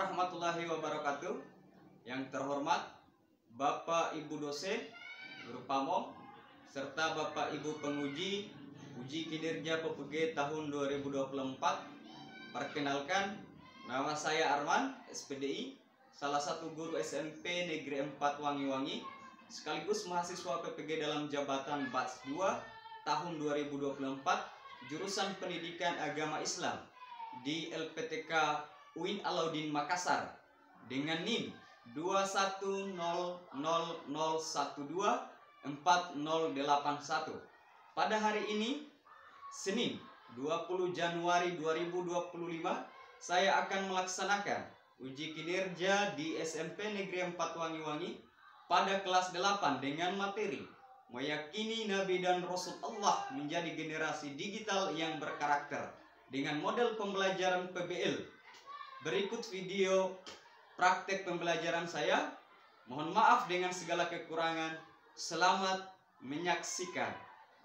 warahmatullahi wabarakatuh. Yang terhormat Bapak Ibu dosen, guru pamong, serta Bapak Ibu penguji uji kinerja PPG tahun 2024. Perkenalkan, nama saya Arman, SPDI, salah satu guru SMP Negeri 4 Wangi-Wangi, sekaligus mahasiswa PPG dalam jabatan batch 2 tahun 2024, jurusan Pendidikan Agama Islam di LPTK UIN Alauddin Makassar dengan NIM 21000124081. Pada hari ini, Senin 20 Januari 2025, saya akan melaksanakan uji kinerja di SMP Negeri 4 Wangi-Wangi pada kelas 8 dengan materi meyakini Nabi dan Rasul Allah menjadi generasi digital yang berkarakter dengan model pembelajaran PBL. Berikut video praktek pembelajaran saya. Mohon maaf dengan segala kekurangan. Selamat menyaksikan.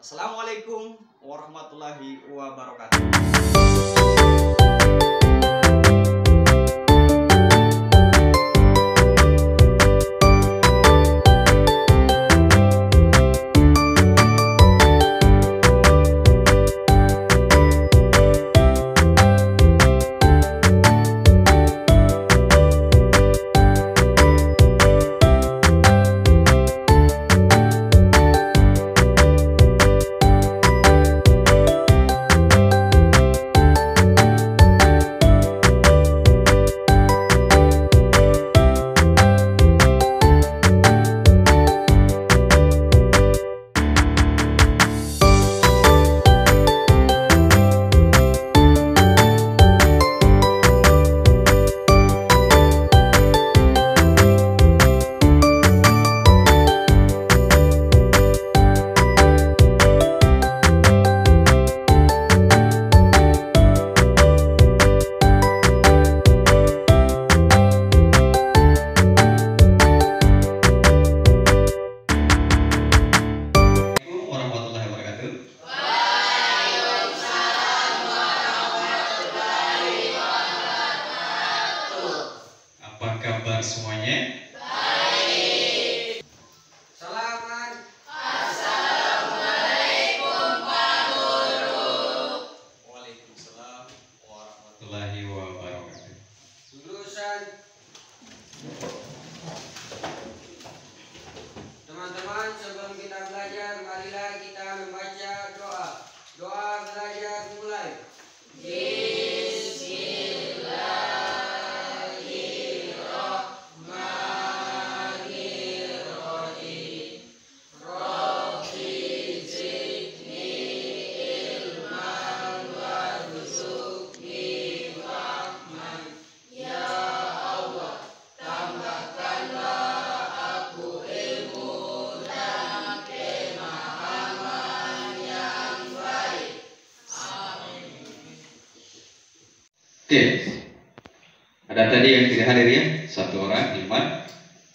Assalamualaikum warahmatullahi wabarakatuh. Semuanya baik. Salaman. Assalamualaikum Pak Guru. Waalaikumsalam warahmatullahi wabarakatuh. Jurusan. Teman-teman, sebelum kita belajar, marilah kita membaca doa. Doa belajar mulai. Oke, ada tadi yang tidak hadir ya, satu orang, Iman.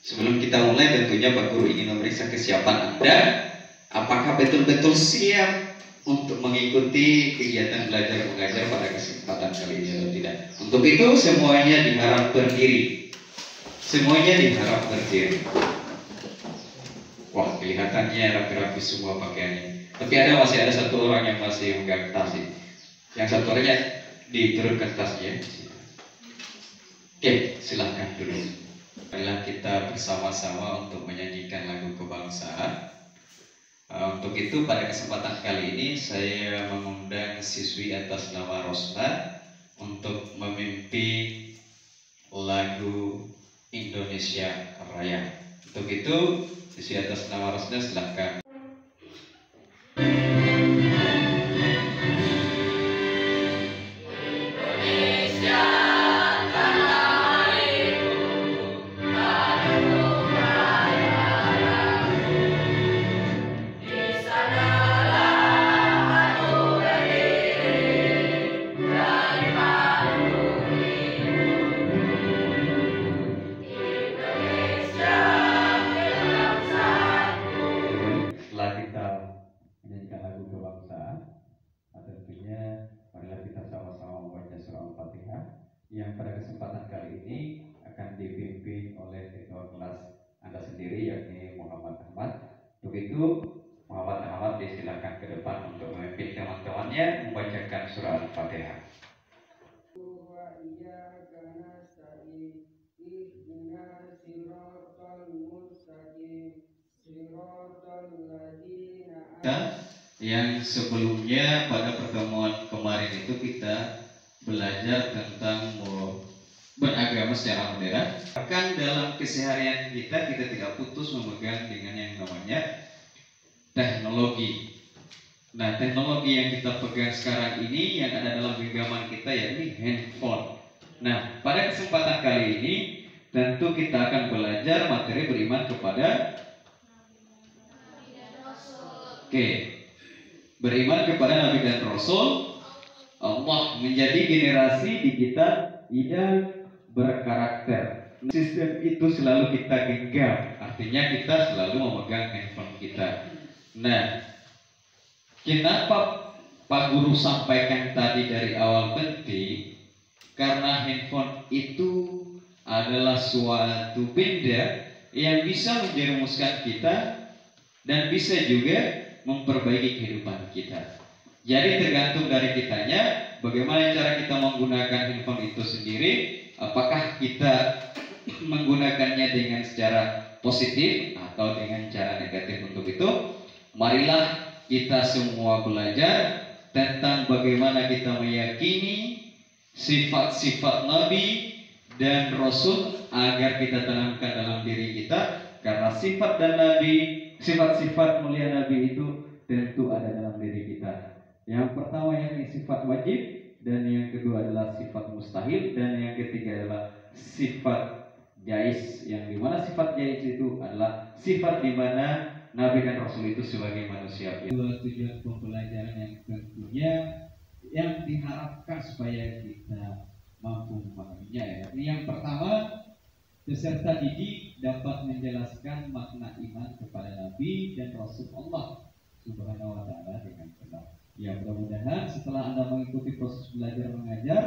Sebelum kita mulai, tentunya Pak Guru ingin memeriksa kesiapan Anda. Apakah betul-betul siap untuk mengikuti kegiatan belajar mengajar pada kesempatan kali ini atau tidak? Untuk itu semuanya diharap berdiri. Semuanya diharap berdiri. Wah, kelihatannya rapi-rapi semua pakaiannya. Tapi masih ada satu orang yang masih memegang tas. Yang satu orangnya diturunkan tasnya. Oke, silahkan dulu. Marilah kita bersama-sama untuk menyanyikan lagu kebangsaan. Untuk itu pada kesempatan kali ini saya mengundang siswi atas nama Rosna untuk memimpin lagu Indonesia Raya. Untuk itu siswi atas nama Rosna silahkan. sendiri, yakni Muhammad Ahmad. Untuk itu Muhammad Ahmad disilakan ke depan untuk memimpin teman-temannya membacakan surah Al-Fatihah. Yang sebelumnya pada pertemuan kemarin itu kita belajar tentang beragama secara modern. Bahkan dalam keseharian kita tidak putus memegang dengan yang namanya teknologi. Nah, teknologi yang kita pegang sekarang ini yang ada dalam genggaman kita yakni handphone. Nah, pada kesempatan kali ini tentu kita akan belajar materi beriman kepada beriman kepada Nabi dan Rasul Allah, menjadi generasi digital yang berkarakter. Sistem itu selalu kita genggam, artinya kita selalu memegang handphone kita. Nah, kenapa Pak Guru sampaikan tadi dari awal penting? Karena handphone itu adalah suatu benda yang bisa menjerumuskan kita dan bisa juga memperbaiki kehidupan kita. Jadi tergantung dari kitanya bagaimana cara kita menggunakan handphone itu sendiri. Apakah kita menggunakannya dengan secara positif atau dengan cara negatif. Untuk itu marilah kita semua belajar tentang bagaimana kita meyakini sifat-sifat Nabi dan Rasul agar kita tanamkan dalam diri kita. Karena sifat dan Nabi, sifat-sifat mulia Nabi itu tentu ada dalam diri kita. Yang pertama yakni sifat wajib, dan yang kedua adalah sifat mustahil, dan yang ketiga adalah sifat jais. Yang dimana sifat jais itu adalah sifat dimana Nabi dan Rasul itu sebagai manusia. Dua tujuan pembelajaran yang tentunya yang diharapkan supaya kita mampu memahaminya. Yang pertama, peserta didik dapat menjelaskan makna iman kepada Nabi dan Rasul Allah Subhanahu wa Ta'ala dengan benar. Ya, mudah-mudahan setelah Anda mengikuti proses belajar mengajar,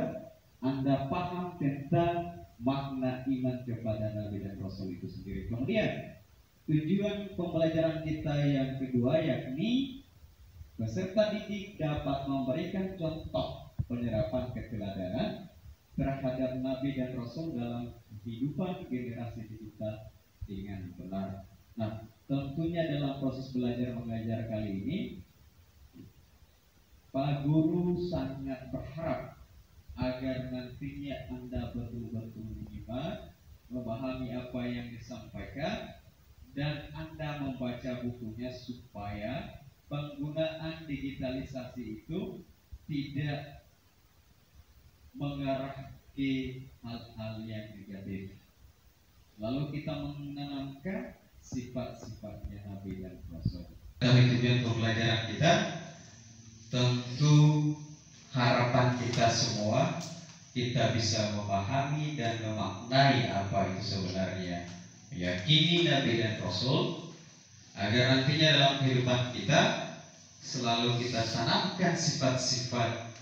Anda paham tentang makna iman kepada Nabi dan Rasul itu sendiri. Kemudian tujuan pembelajaran kita yang kedua yakni peserta didik dapat memberikan contoh penyerapan keteladanan terhadap Nabi dan Rasul dalam kehidupan generasi digital dengan benar. Nah, tentunya dalam proses belajar mengajar kali ini, Pak Guru sangat berharap agar nantinya Anda betul-betul menyimak, memahami apa yang disampaikan, dan Anda membaca bukunya supaya penggunaan digitalisasi itu tidak mengarah ke hal-hal yang negatif. Lalu kita menanamkan sifat-sifatnya Nabi dan Rasul. Dari tujuan pembelajaran kita, tentu harapan kita semua kita bisa memahami dan memaknai apa itu sebenarnya meyakini Nabi dan Rasul, agar nantinya dalam kehidupan kita selalu kita tanamkan sifat-sifat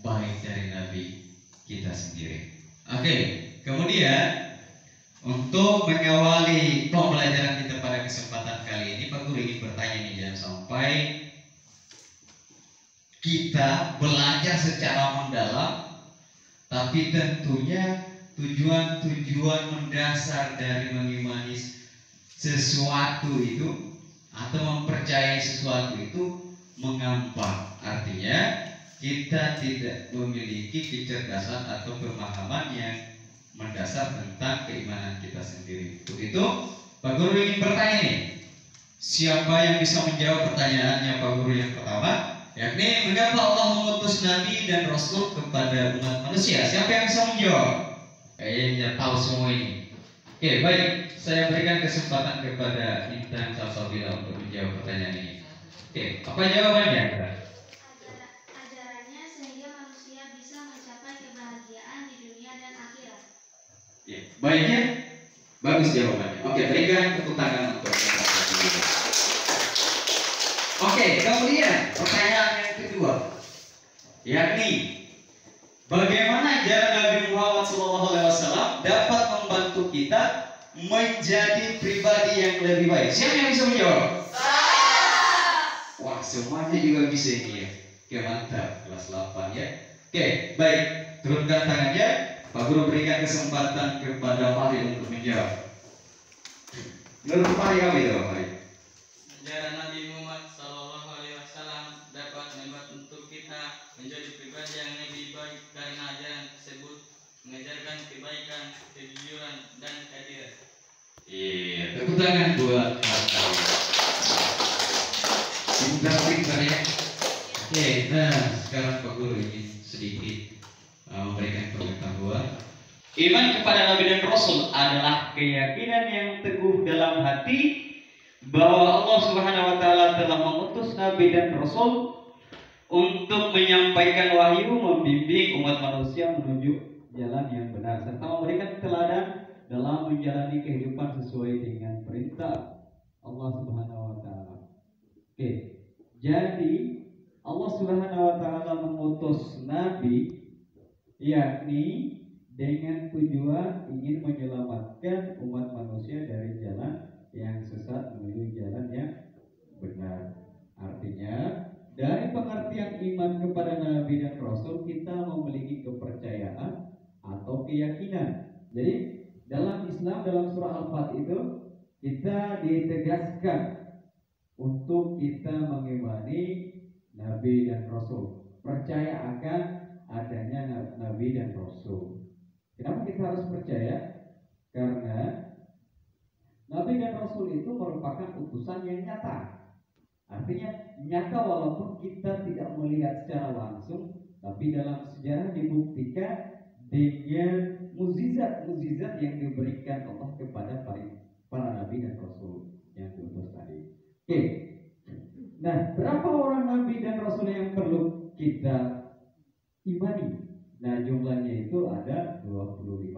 baik dari Nabi kita sendiri. Oke, kemudian untuk mengawali pembelajaran kita pada kesempatan kali ini, Pak Guru ingin bertanya nih, jangan sampai kita belajar secara mendalam, tapi tentunya tujuan-tujuan mendasar dari mengimani sesuatu itu atau mempercayai sesuatu itu mengampak. Artinya kita tidak memiliki kecerdasan atau pemahaman yang mendasar tentang keimanan kita sendiri. Untuk itu Pak Guru ingin bertanya nih, siapa yang bisa menjawab pertanyaannya Pak Guru yang pertama, yakni mengapa Allah mengutus Nabi dan Rasul kepada umat manusia? Siapa yang bisa menjawab? Kayaknya tahu semua ini. Oke, baik, saya berikan kesempatan kepada Intan Salsabila untuk menjawab pertanyaan ini. Oke, apa jawabannya? Ajarannya sehingga manusia bisa mencapai kebahagiaan di dunia dan akhirat. Ya, baiknya, bagus jawabannya. Oke, berikan tepuk tangan untuk Oke, kemudian pertanyaan yang kedua, yakni bagaimana ajaran Nabi Muhammad SAW dapat membantu kita menjadi pribadi yang lebih baik? Siapa yang bisa menjawab? Wah, semuanya juga bisa ini ya. Oke, mantap. Kelas 8 ya. Oke, baik. Turunkan tangannya. Pak Guru berikan kesempatan kepada Fahri untuk menjawab. Menurut Fahri apa itu, Fahri? Ajaran Nabi Muhammad SAW dapat membantu kita menjadi pribadi yang lebih baik karena ajaran tersebut mengajarkan kebaikan, kejujuran, dan keadilan. Iya, tepuk tangan buat Fahri. Pintar-pintar ya. Oke, nah sekarang Pak Guru ingin sedikit memberikan pengetahuan. Iman kepada Nabi dan Rasul adalah keyakinan yang teguh dalam hati bahwa Allah Subhanahu wa taala telah mengutus Nabi dan Rasul untuk menyampaikan wahyu, membimbing umat manusia menuju jalan yang benar serta memberikan teladan dalam menjalani kehidupan sesuai dengan perintah Allah Subhanahu wa taala. Oke. Jadi Allah Subhanahu wa taala mengutus Nabi yakni dengan tujuan ingin menyelamatkan umat manusia dari jalan yang sesat menuju jalan yang benar. Artinya, dari pengertian iman kepada Nabi dan Rasul kita memiliki kepercayaan atau keyakinan. Jadi, dalam Islam dalam surah Al-Fat itu kita ditegaskan untuk kita mengimani Nabi dan Rasul, percaya akan adanya Nabi dan Rasul. Kenapa kita harus percaya? Karena Nabi dan Rasul itu merupakan utusan yang nyata. Artinya nyata walaupun kita tidak melihat secara langsung, tapi dalam sejarah dibuktikan dengan mukjizat-mukjizat yang diberikan Allah kepada para Nabi dan Rasul yang diutus tadi. Oke. Nah, berapa orang Nabi dan Rasul yang perlu kita imani? Nah, jumlahnya itu ada 25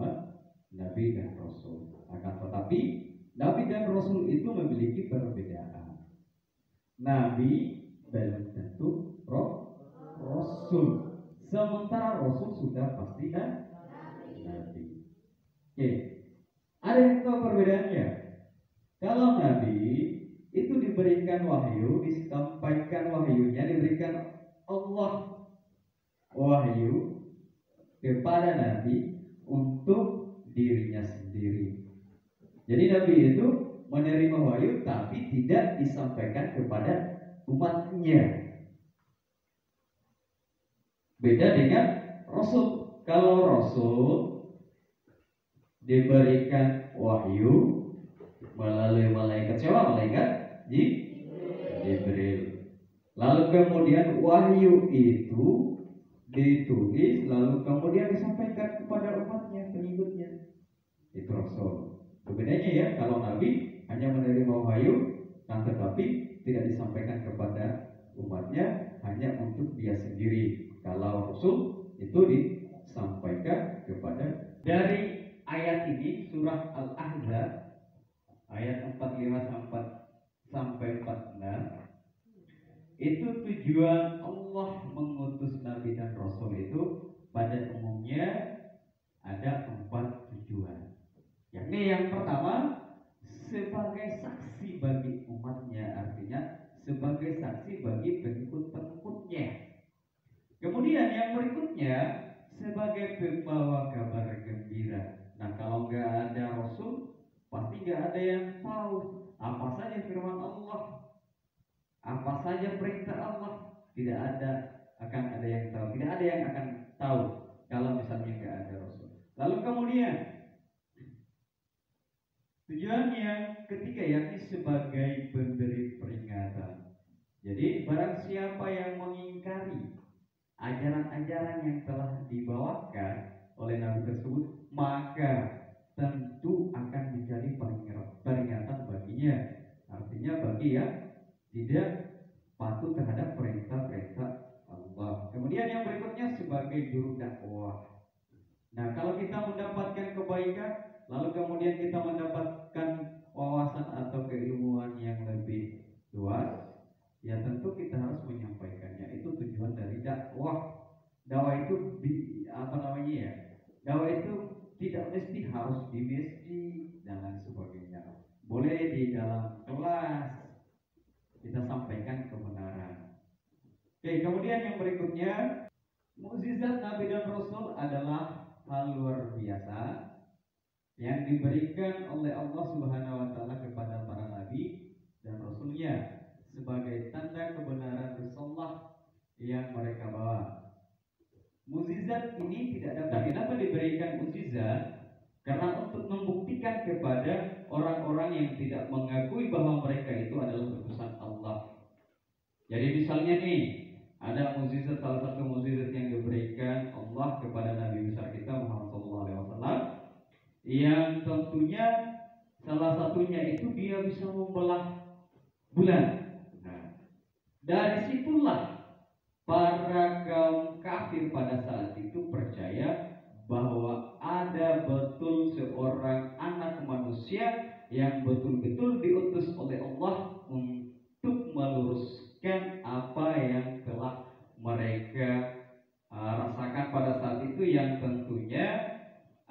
Nabi dan Rasul. Akan tetapi Nabi dan Rasul itu memiliki perbedaan. Nabi belum tentu Rasul. Sementara Rasul sudah pasti Nabi. Oke. Ada yang tahu perbedaannya? Kalau Nabi itu diberikan wahyu, disampaikan wahyunya, diberikan Allah wahyu kepada Nabi untuk dirinya sendiri. Jadi Nabi itu menerima wahyu tapi tidak disampaikan kepada umatnya. Beda dengan Rasul. Kalau Rasul diberikan wahyu melalui malaikat siapa? Malaikat Jibril. Lalu kemudian wahyu itu ditulis, lalu kemudian disampaikan kepada umatnya, pengikutnya. Itu Rasul. Bedanya ya, kalau Nabi hanya menerima wahyu, tetapi tidak disampaikan kepada umatnya, hanya untuk dia sendiri. Kalau Rasul itu disampaikan kepada. Dari ayat ini surah Al-Ahzab ayat 45 sampai 46 itu tujuan Allah mengutus Nabi dan Rasul itu pada umumnya ada 4 tujuan. Yakni yang pertama sebagai saksi bagi umatnya, artinya sebagai saksi bagi pengikut-pengikutnya. Kemudian yang berikutnya sebagai pembawa kabar gembira. Nah, kalau nggak ada Rasul pasti nggak ada yang tahu apa saja firman Allah, apa saja perintah Allah, akan ada yang tahu. Tidak ada yang akan tahu kalau misalnya nggak ada Rasul. Lalu kemudian tujuan yang ketiga yakni sebagai pemberi peringatan. Jadi barang siapa yang mengingkari ajaran-ajaran yang telah dibawakan oleh Nabi tersebut, maka tentu akan menjadi peringatan baginya. Artinya bagi yang tidak patuh terhadap perintah-perintah Allah. Kemudian yang berikutnya sebagai juru dakwah. Nah, kalau kita mendapatkan kebaikan, lalu kemudian kita mendapatkan wawasan atau keilmuan yang lebih luas, ya tentu kita harus menyampaikannya. Itu tujuan dari dakwah. Dakwah itu dakwah itu tidak mesti harus di masjid dan lain sebagainya. Boleh di dalam kelas kita sampaikan kebenaran. Oke, kemudian yang berikutnya, mukjizat Nabi dan Rasul adalah hal luar biasa yang diberikan oleh Allah Subhanahu wa taala kepada para nabi dan rasulnya sebagai tanda kebenaran risalah yang mereka bawa. Mukjizat ini tidak dapat. Kenapa diberikan mukjizat? Karena untuk membuktikan kepada orang-orang yang tidak mengakui bahwa mereka itu adalah utusan Allah. Jadi misalnya nih, ada mukjizat, salah satu mukjizat yang diberikan Allah kepada Nabi besar kita Muhammad SAW, yang tentunya salah satunya itu dia bisa membelah bulan. Nah, dari situlah para kaum kafir pada saat itu percaya bahwa ada betul seorang anak manusia yang betul-betul diutus oleh Allah untuk meluruskan apa yang telah mereka rasakan pada saat itu, yang tentunya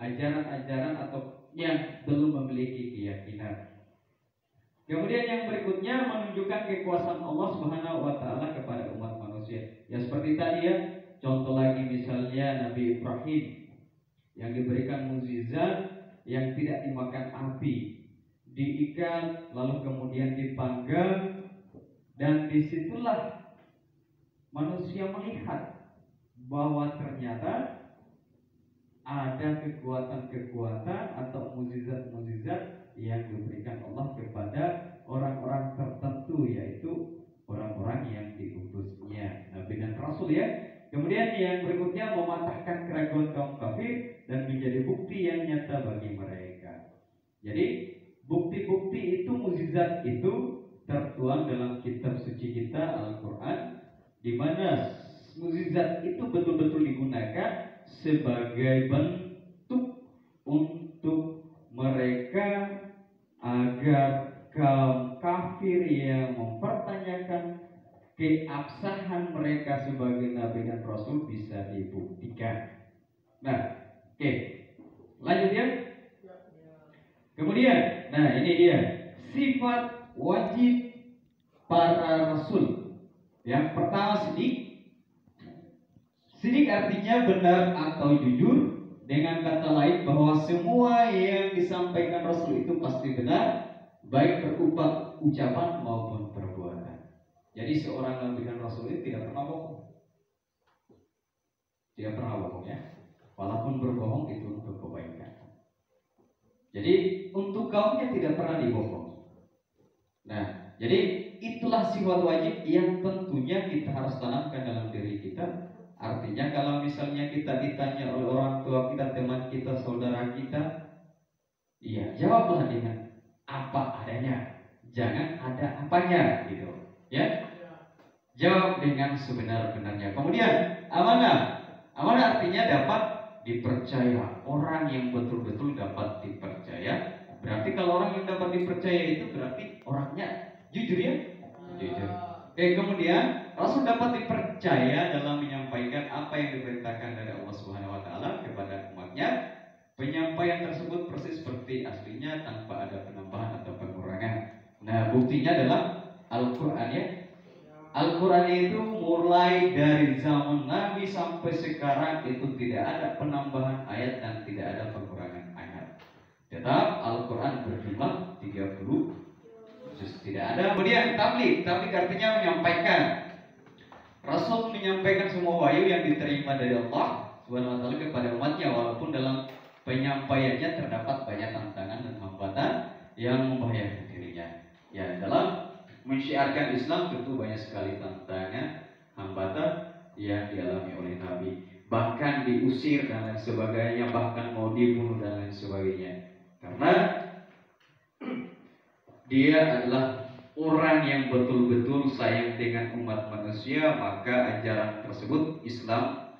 ajaran-ajaran atau yang belum memiliki keyakinan. Kemudian yang berikutnya menunjukkan kekuasaan Allah Subhanahu wa taala kepada umat manusia. Ya seperti tadi ya, contoh lagi misalnya Nabi Ibrahim yang diberikan mukjizat yang tidak dimakan api, diikat lalu kemudian dipanggang, dan disitulah manusia melihat bahwa ternyata ada kekuatan-kekuatan atau mukjizat-mukjizat yang diberikan Allah kepada orang-orang tertentu, yaitu orang-orang yang diutusnya, Nabi dan Rasul ya. Kemudian yang berikutnya mematahkan keraguan kaum kafir dan menjadi bukti yang nyata bagi mereka. Jadi bukti-bukti itu, mukjizat itu tertuang dalam kitab suci kita Al-Quran, di mana mukjizat itu betul-betul digunakan sebagai bentuk untuk mereka agar kaum kafir yang mempertanyakan keabsahan mereka sebagai nabi dan rasul bisa dibuktikan. Nah, oke. Lanjut ya. Kemudian, nah ini dia sifat wajib para rasul. Yang pertama sidik. Sidik artinya benar atau jujur. Dengan kata lain bahwa semua yang disampaikan Rasul itu pasti benar, baik berupa ucapan maupun perbuatan. Jadi seorang Nabi dan Rasul itu tidak pernah bohong. Tidak pernah bohong ya. Walaupun berbohong itu untuk kebaikan. Jadi untuk kaumnya tidak pernah dibohong. Nah, jadi itulah sifat wajib yang tentunya kita harus tanamkan dalam diri kita. Artinya kalau misalnya kita ditanya oleh orang tua kita, teman kita, saudara kita, iya, jawablah dengan apa adanya. Jangan ada apanya gitu. Ya. Jawab dengan sebenar-benarnya. Kemudian amanah. Amanah artinya dapat dipercaya. Orang yang betul-betul dapat dipercaya. Berarti kalau orang yang dapat dipercaya itu berarti orangnya jujur ya? Jujur. Oke, kemudian Rasul dapat dipercaya dalam menyampaikan apa yang diperintahkan dari Allah Subhanahu wa taala kepada umatnya. Penyampaian tersebut persis seperti aslinya tanpa ada penambahan atau pengurangan. Nah, buktinya adalah Al-Qur'an ya. Al-Qur'an itu mulai dari zaman Nabi sampai sekarang itu tidak ada penambahan ayat dan tidak ada pengurangan ayat. Tetap Al-Qur'an berjumlah 30. Tidak ada. Kemudian tabligh artinya menyampaikan. Rasul menyampaikan semua wahyu yang diterima dari Allah Subhanahu wa taala kepada umatnya, walaupun dalam penyampaiannya terdapat banyak tantangan dan hambatan yang membahayakan dirinya. Ya, dalam mensyiarkan Islam tentu banyak sekali tantangan, hambatan yang dialami oleh Nabi. Bahkan diusir dan lain sebagainya, bahkan mau dibunuh dan lain sebagainya. Karena dia adalah orang yang betul-betul sayang dengan umat manusia, maka ajaran tersebut Islam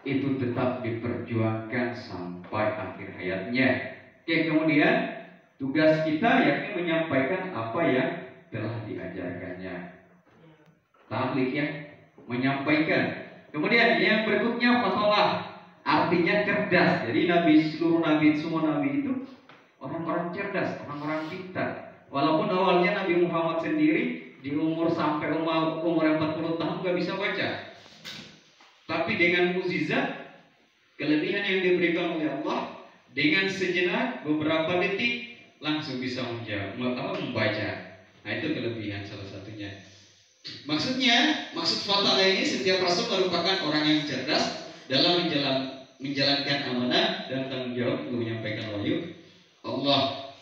itu tetap diperjuangkan sampai akhir hayatnya. Oke, kemudian tugas kita yakni menyampaikan apa yang telah diajarkannya. Tabligh ya, menyampaikan. Kemudian yang berikutnya fasalah. Arti artinya cerdas. Jadi seluruh nabi, semua nabi itu orang-orang cerdas, orang-orang pintar. Walaupun awalnya Nabi Muhammad sendiri di sampai umur 40 tahun nggak bisa baca, tapi dengan mukjizat, kelebihan yang diberikan oleh Allah, dengan sejenak beberapa detik langsung bisa membaca. Nah, itu kelebihan salah satunya. Maksud fatal ini, setiap rasul merupakan orang yang cerdas dalam menjalankan amanah dan tanggung jawab untuk menyampaikan wahyu Allah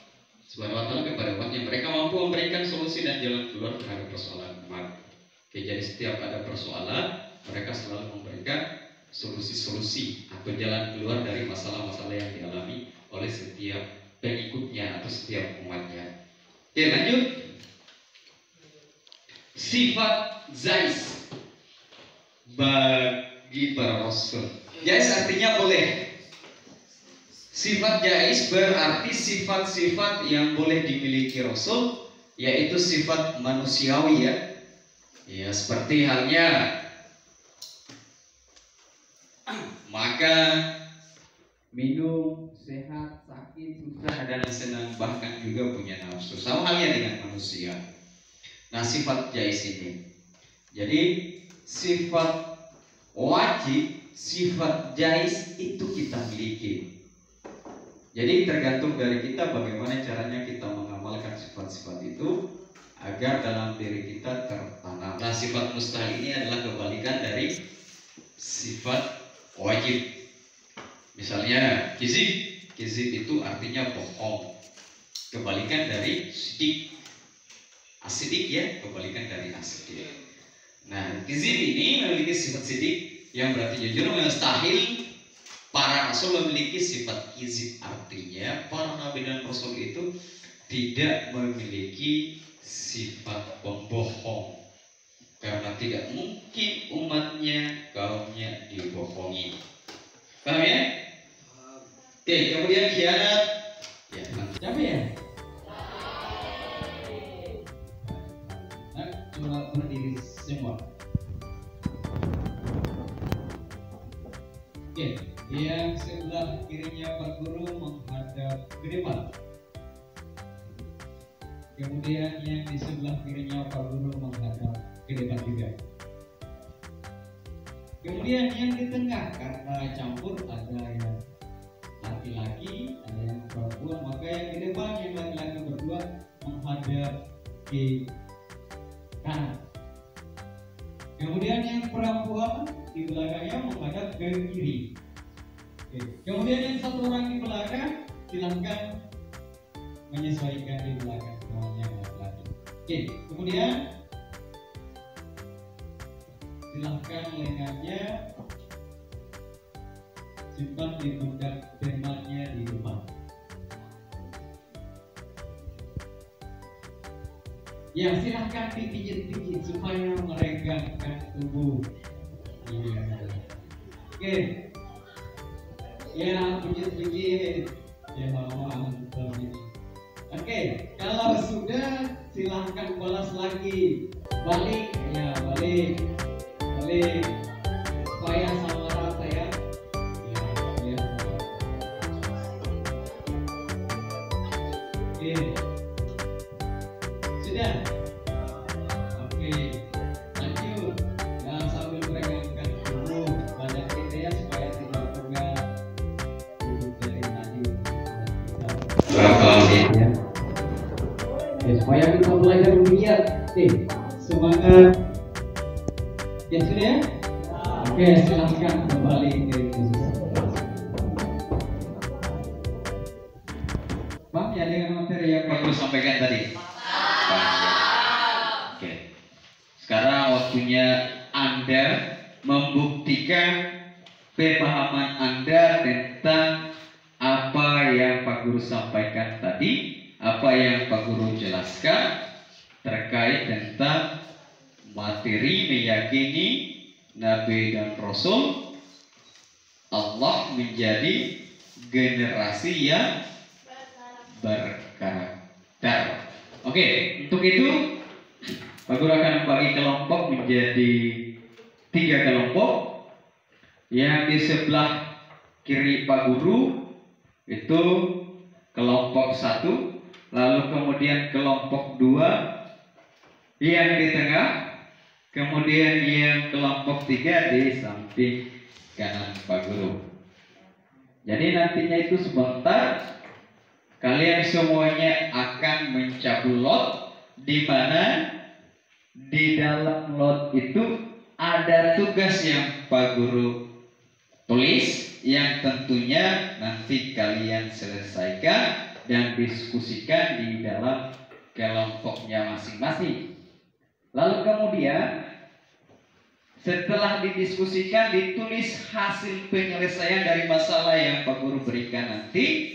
Subhanahu wa taala kepada umatnya. Mereka mampu memberikan solusi dan jalan keluar terhadap persoalan umat. Oke, jadi setiap ada persoalan, mereka selalu memberikan solusi-solusi atau jalan keluar dari masalah-masalah yang dialami oleh setiap pengikutnya atau setiap umatnya. Oke, lanjut. Sifat Jais bagi para rasul. Jais artinya boleh. Sifat jais berarti sifat-sifat yang boleh dimiliki rasul, yaitu sifat manusiawi ya. Ya, seperti halnya makan, minum, sehat, sakit, susah, dan senang, bahkan juga punya nafsu. Sama halnya dengan manusia. Nah, sifat jais ini. Jadi sifat wajib, sifat jais itu kita miliki. Jadi tergantung dari kita bagaimana caranya kita mengamalkan sifat-sifat itu agar dalam diri kita tertanam. Nah, sifat mustahil ini adalah kebalikan dari sifat wajib. Misalnya kizib. Kizib itu artinya bohong. Kebalikan dari sidik. Asidik ya, kebalikan dari asidik. Nah, kizib ini memiliki sifat sidik yang berarti jujur, mustahil. Para rasul memiliki sifat kizib, artinya para nabi dan rasul itu tidak memiliki sifat pembohong, karena tidak mungkin umatnya, kaumnya dibohongi. Paham ya? Oke, kemudian khianat. Ya, capek ya? Nah, coba berdiri semua. Oke, yang sebelah kirinya Pak Guru menghadap ke depan. Kemudian yang di sebelah kirinya Pak Guru menghadap ke depan juga. Kemudian yang di tengah, karena campur, ada yang laki-laki, ada yang perempuan, maka yang di depan yang laki-laki berdua menghadap ke kanan. Kemudian yang perempuan di belakangnya menghadap ke kiri. Oke. Kemudian yang satu orang di belakang silahkan menyesuaikan di belakang kawannya laki-laki. Oke. Kemudian silahkan lengannya simpan di pundak temannya di depan. Ya, silahkan dipijit-pijit supaya meregangkan tubuh. Iya. Oke. Ya, pijit-pijit. Ya, mantap ini. Oke, kalau sudah silahkan balas lagi. Balik, ya balik. Balik. Supaya sama rata ya. Ya. Oke. Sudah. Oke. Lanjut. Nah, sambil meregangkan tubuh badan kita ya, supaya tidak pegal tubuh dari tadi. Ya. Ya, supaya kita belajar bergiat. Semangat. Ya sudah ya. Oke, silahkan kembali ke posisi. Paham ya dengan materi yang Pak Guru sampaikan tadi? Oke. Sekarang waktunya Anda membuktikan pemahaman Anda tentang apa yang Pak Guru sampaikan tadi, apa yang Pak Guru jelaskan terkait tentang materi meyakini Nabi dan Rasul Allah menjadi generasi yang berkarakter. Oke, untuk itu Pak Guru akan bagi kelompok menjadi 3 kelompok. Yang di sebelah kiri Pak Guru itu kelompok 1, lalu kemudian kelompok 2 yang di tengah, kemudian yang kelompok 3 di samping kanan Pak Guru. Jadi nantinya itu sebentar kalian semuanya akan mencabut lot, di mana di dalam lot itu ada tugas yang Pak Guru tulis, yang tentunya nanti kalian selesaikan dan diskusikan di dalam kelompoknya masing-masing. Lalu kemudian setelah didiskusikan, ditulis hasil penyelesaian dari masalah yang Pak Guru berikan nanti.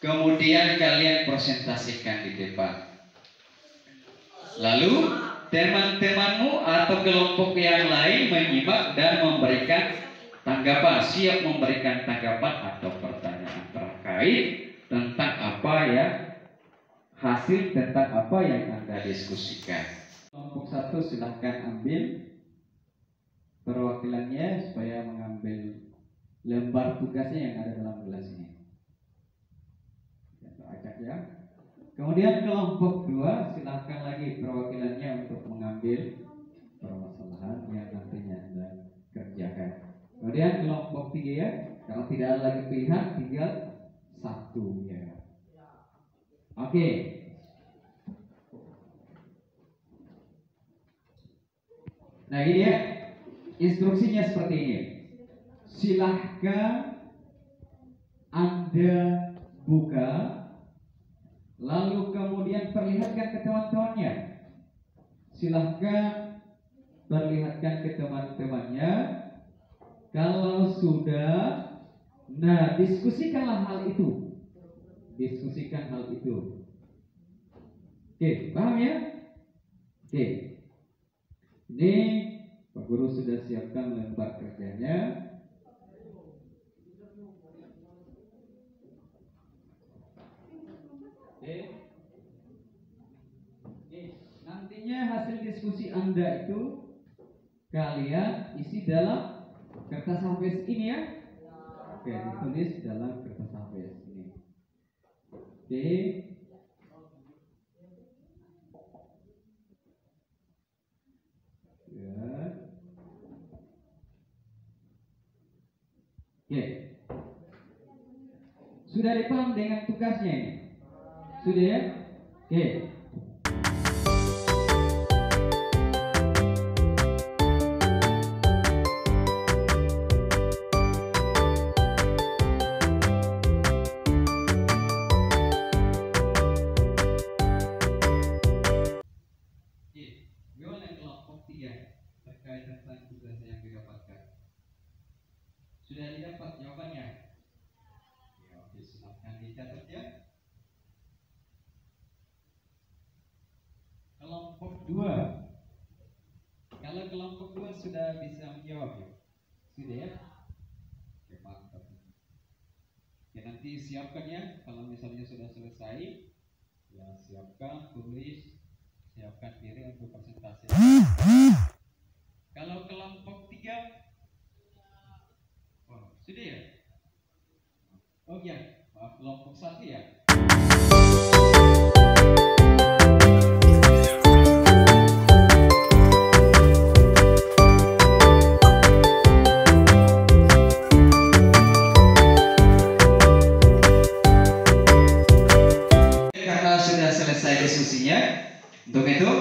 Kemudian kalian presentasikan di depan. Lalu teman-temanmu atau kelompok yang lain menyimak dan memberikan tanggapan, siap memberikan tanggapan atau pertanyaan terkait tentang apa ya, hasil tentang apa yang Anda diskusikan. Kelompok 1 silahkan ambil perwakilannya supaya mengambil lembar tugasnya yang ada dalam gelas ini. Kita acak ya. Kemudian kelompok 2 silahkan lagi perwakilannya untuk mengambil permasalahan yang nantinya Anda kerjakan. Kemudian kelompok 3 ya, kalau tidak ada lagi pilihan tinggal 1 ya. Oke. Nah ini ya, instruksinya seperti ini. Silahkan Anda buka, lalu kemudian perlihatkan ke teman-temannya. Silahkan perlihatkan ke teman-temannya. Kalau sudah, nah diskusikanlah hal itu. Diskusikan hal itu. Oke, paham ya? Oke. Ini Pak Guru sudah siapkan lembar kerjanya. Oke. Nantinya hasil diskusi Anda itu kalian isi dalam kertas HVS ini ya. Oke, ditulis dalam kertas HVS ini. Oke. Oke. Sudah dipaham dengan tugasnya ini? Sudah ya? Oke. Gimana kelompok 3 terkait tentang tugas yang didapatkan? Sudah didapat jawabannya? Ya, oke, silahkan dicatat ya. Kelompok 2. Kalau kelompok 2 sudah bisa menjawab ya? Sudah ya? Oke, mantap. Oke, nanti siapkan ya. Kalau misalnya sudah selesai, ya siapkan, tulis, siapkan diri untuk presentasi. Kalau kelompok 3, oh, sudah ya? Oh ya, maaf, kelompok 1 ya. Karena sudah selesai diskusinya, untuk itu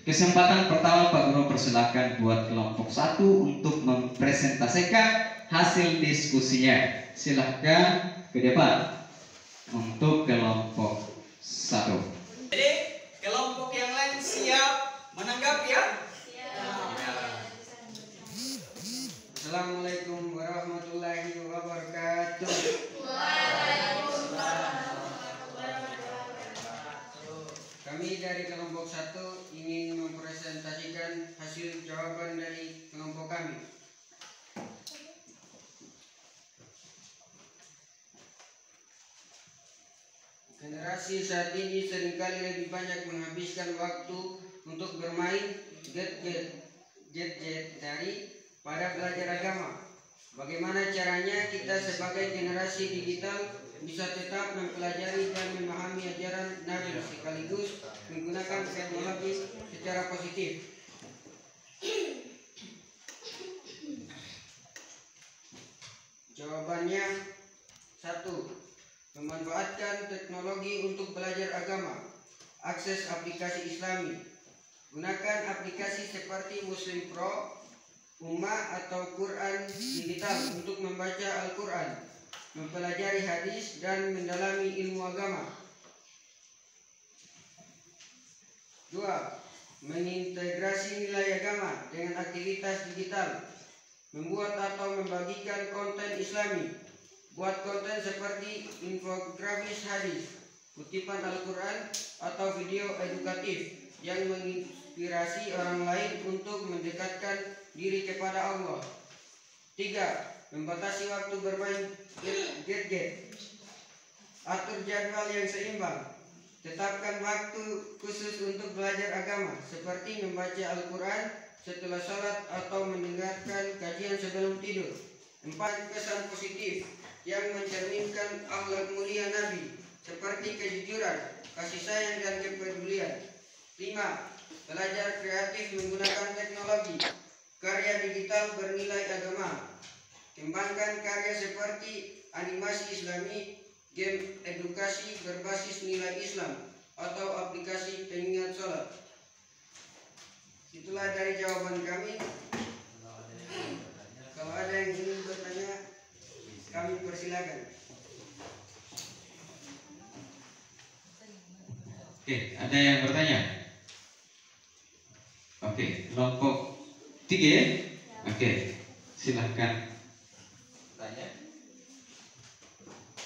kesempatan pertama Pak Guru persilahkan buat kelompok 1 untuk mempresentasikan hasil diskusinya. Silahkan ke depan untuk kelompok 1. Jadi kelompok yang lain siap menanggapi ya? Assalamualaikum warahmatullahi wabarakatuh. Kami dari kelompok 1 ingin mempresentasikan hasil jawaban dari kelompok kami. Generasi saat ini seringkali lebih banyak menghabiskan waktu untuk bermain gadget dari pada belajar agama. Bagaimana caranya kita sebagai generasi digital bisa tetap mempelajari dan memahami ajaran Nabi sekaligus menggunakan teknologi secara positif? Jawabannya, 1. Memanfaatkan teknologi untuk belajar agama. Akses aplikasi Islami. Gunakan aplikasi seperti Muslim Pro, Ummah atau Quran digital untuk membaca Al-Quran, mempelajari hadis dan mendalami ilmu agama. 2. Mengintegrasi nilai agama dengan aktivitas digital. Membuat atau membagikan konten Islami. Buat konten seperti infografis hadis, kutipan Al-Quran, atau video edukatif yang menginspirasi orang lain untuk mendekatkan diri kepada Allah. 3. Membatasi waktu bermain gadget. Atur jadwal yang seimbang. Tetapkan waktu khusus untuk belajar agama, seperti membaca Al-Quran setelah sholat atau mendengarkan kajian sebelum tidur. 4. Kesan positif yang mencerminkan akhlak mulia Nabi, seperti kejujuran, kasih sayang, dan kepedulian. 5. Belajar kreatif menggunakan teknologi. Karya digital bernilai agama. Kembangkan karya seperti animasi Islami, game edukasi berbasis nilai Islam, atau aplikasi pengingat sholat. Itulah dari jawaban kami. Kalau ada yang ingin bertanya, kami persilakan. Oke, ada yang bertanya? Oke, kelompok 3 ya? Oke, silahkan. Tanya.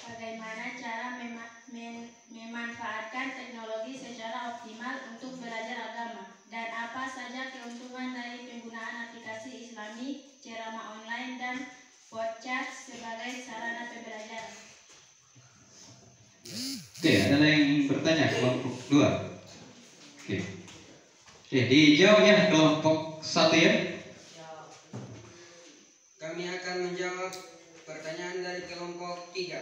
Bagaimana cara memanfaatkan teknologi secara optimal untuk belajar agama? Dan apa saja keuntungan dari penggunaan aplikasi Islami, ceramah online, dan podcast sebagai sarana pembelajaran? Oke, ada yang bertanya kelompok 2. Oke. Oke, dijawab ya kelompok 1 ya. Kami akan menjawab pertanyaan dari kelompok 3.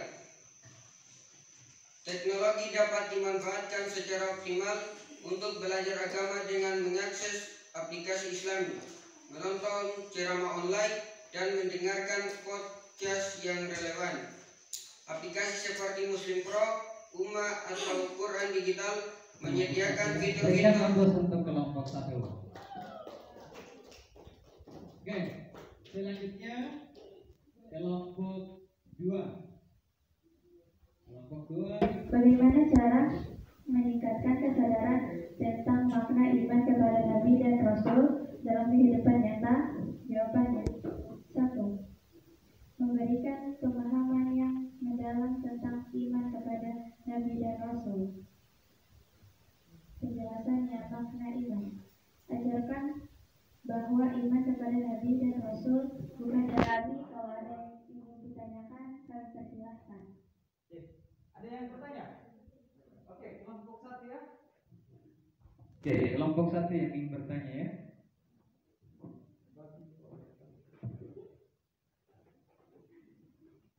Teknologi dapat dimanfaatkan secara optimal untuk belajar agama dengan mengakses aplikasi Islami, menonton ceramah online, dan mendengarkan podcast yang relevan. Aplikasi seperti Muslim Pro, Ummah, atau Quran digital menyediakan Berikan fitur-fitur. kampus untuk kelompok 1. Oke, selanjutnya kelompok 2. Kelompok 2. Bagaimana cara meningkatkan kesadaran tentang makna iman kepada Nabi dan Rasul dalam kehidupan nyata? Jawabannya, 1. Memberikan pemahaman yang mendalam tentang iman kepada Nabi dan Rasul. Penjelasannya, makna iman. Ajarkan bahwa iman kepada Nabi dan Rasul bukan Nabi. Kalau ada yang ingin ditanyakan, kami persilahkan. Ada yang bertanya? Oke, kelompok 1 ya. Oke, kelompok 1 yang ingin bertanya ya.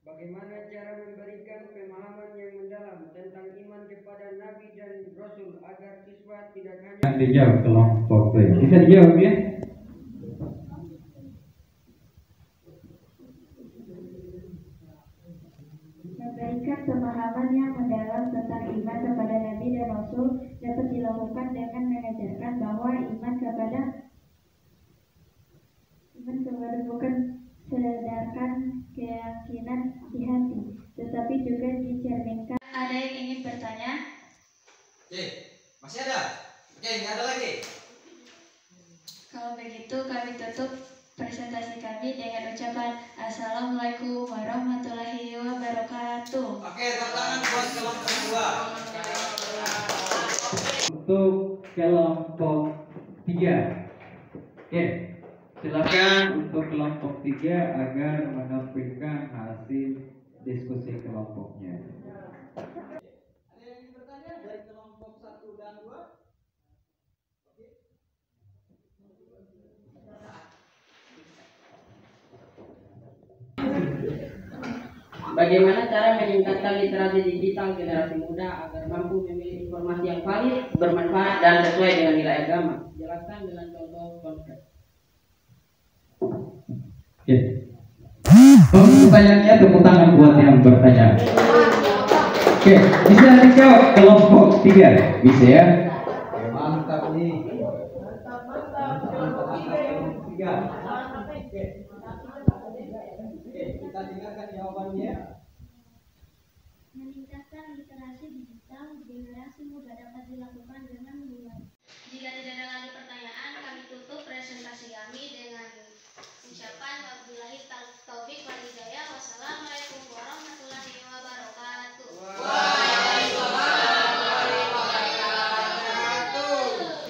Bagaimana cara memberikan pemahaman yang mendalam tentang iman kepada Nabi dan Rasul agar siswa tidak hanya Yang dijawab kelompok 2. Bisa dijawab ya? Memberikan pemahaman yang mendalam tentang iman kepada Nabi dan Rasul dapat dilakukan dengan mengajarkan bahwa iman kepada bukan sedarkan keyakinan di hati, tetapi juga dicerminkan. Ada yang ingin bertanya? Oke, masih ada? Oke, nggak ada lagi. Kalau begitu kami tutup presentasi kami dengan ucapan Assalamualaikum warahmatullahi wabarakatuh. Oke, tepuk tangan buat kelompok 2. Untuk kelompok 3. Oke, silakan untuk kelompok 3 agar menampilkan hasil diskusi kelompoknya. Ada yang ingin bertanya dari kelompok 1 dan 2? Bagaimana cara meningkatkan literasi digital generasi muda agar mampu memilih informasi yang valid, bermanfaat, dan sesuai dengan nilai agama? Jelaskan dengan contoh konkret. Oke. Pertanyaannya tepuk tangan buat yang bertanya. Oke, bisa dijawab kelompok 3, bisa ya? Oke, mantap nih. Tiga. Oke, kita dengarkan jawabannya. Meningkatkan literasi digital generasi muda dapat dilakukan dengan membuat. Jika tidak ada lagi pertanyaan, kami tutup presentasi kami dengan ucapan wabillahi taufik wal hidayah. Wassalamualaikum warahmatullahi wabarakatuh.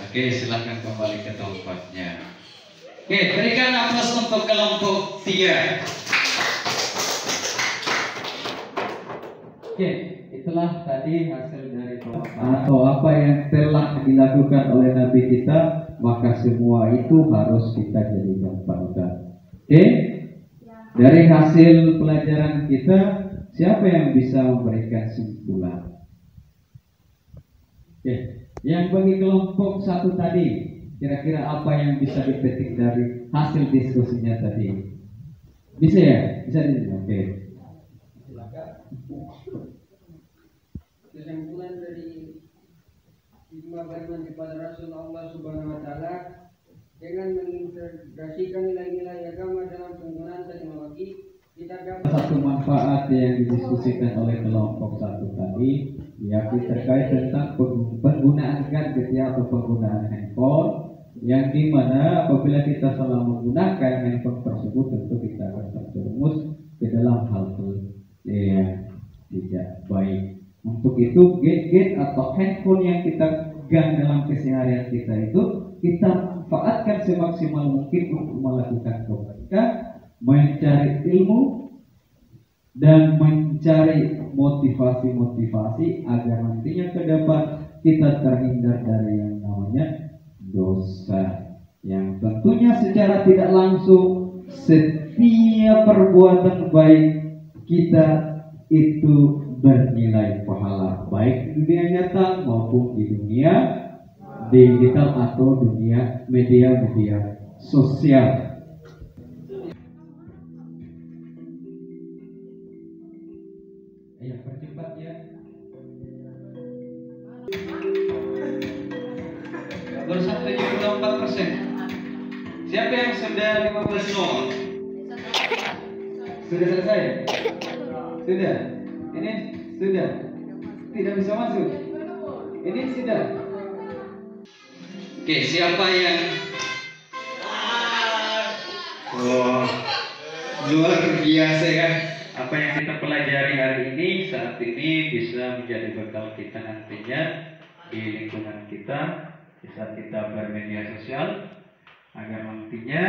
Oke, silakan kembali ke tempatnya. Oke, berikan aplaus untuk kelompok 3. Oke, itulah tadi hasil dari atau apa yang telah dilakukan oleh Nabi kita, maka semua itu harus kita jadikan panutan. Oke, dari hasil pelajaran kita, siapa yang bisa memberikan simpulan? Oke, yang bagi kelompok 1 tadi, kira-kira apa yang bisa dipetik dari hasil diskusinya tadi? Bisa ya? Bisa di oke. Kesimpulan dari hikmah beriman kepada Rasul Allah Subhanahu wa taala dengan mengintegrasikan nilai-nilai agama dalam penggunaan teknologi, kita dapat Satu manfaat yang didiskusikan oleh kelompok 1 tadi, yakni terkait tentang penggunaan gadget atau penggunaan handphone, yang dimana apabila kita salah menggunakan handphone tersebut, tentu kita akan terjerumus ke dalam hal yang tidak baik. Untuk itu gadget atau handphone yang kita pegang dalam keseharian kita itu kita manfaatkan semaksimal mungkin untuk melakukan kebaikan, mencari ilmu, dan mencari motivasi-motivasi agar nantinya ke depan kita terhindar dari yang namanya dosa. Yang tentunya secara tidak langsung setiap perbuatan baik kita itu bernilai pahala, baik di dunia nyata maupun di dunia digital atau dunia media-media sosial. Ayo percepat ya. Baru 1,74%. Siapa yang sudah 15 Sudah selesai? Sudah? Ini sudah? Tidak bisa masuk? Ini sudah? Oke, siapa yang luar biasa ya. Apa yang kita pelajari hari ini, saat ini bisa menjadi bekal kita nantinya di lingkungan kita, di saat kita bermedia sosial, agar nantinya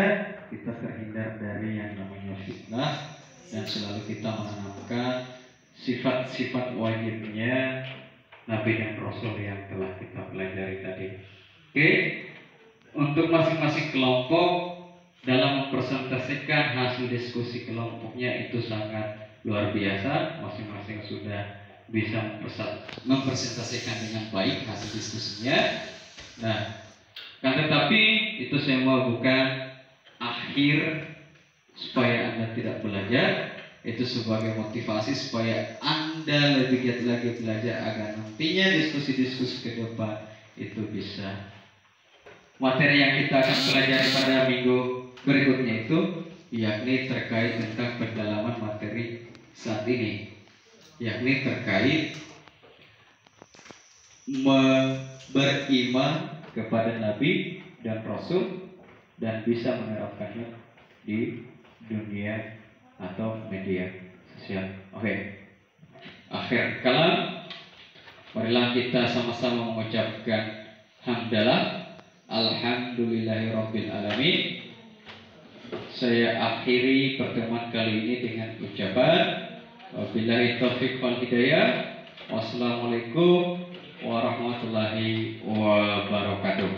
kita terhindar dari yang namanya fitnah dan selalu kita menanamkan sifat-sifat wajibnya Nabi dan Rasul yang telah kita pelajari tadi. Oke, untuk masing-masing kelompok dalam mempresentasikan hasil diskusi kelompoknya itu sangat luar biasa. Masing-masing sudah bisa mempresentasikan dengan baik hasil diskusinya. Nah, kan tetapi itu semua bukan akhir supaya Anda tidak belajar. Itu sebagai motivasi supaya Anda lebih giat lagi belajar agar nantinya diskusi-diskusi ke depan itu bisa. Materi yang kita akan pelajari pada minggu berikutnya itu yakni terkait tentang pendalaman materi saat ini, yakni terkait beriman kepada Nabi dan Rasul dan bisa menerapkannya di dunia atau media sosial. Oke. Akhir kalam, marilah kita sama-sama mengucapkan hamdalah, alhamdulillahirabbil alamin. Saya akhiri pertemuan kali ini dengan ucapan wabillahi taufiq wal hidayah. Wassalamualaikum warahmatullahi wabarakatuh.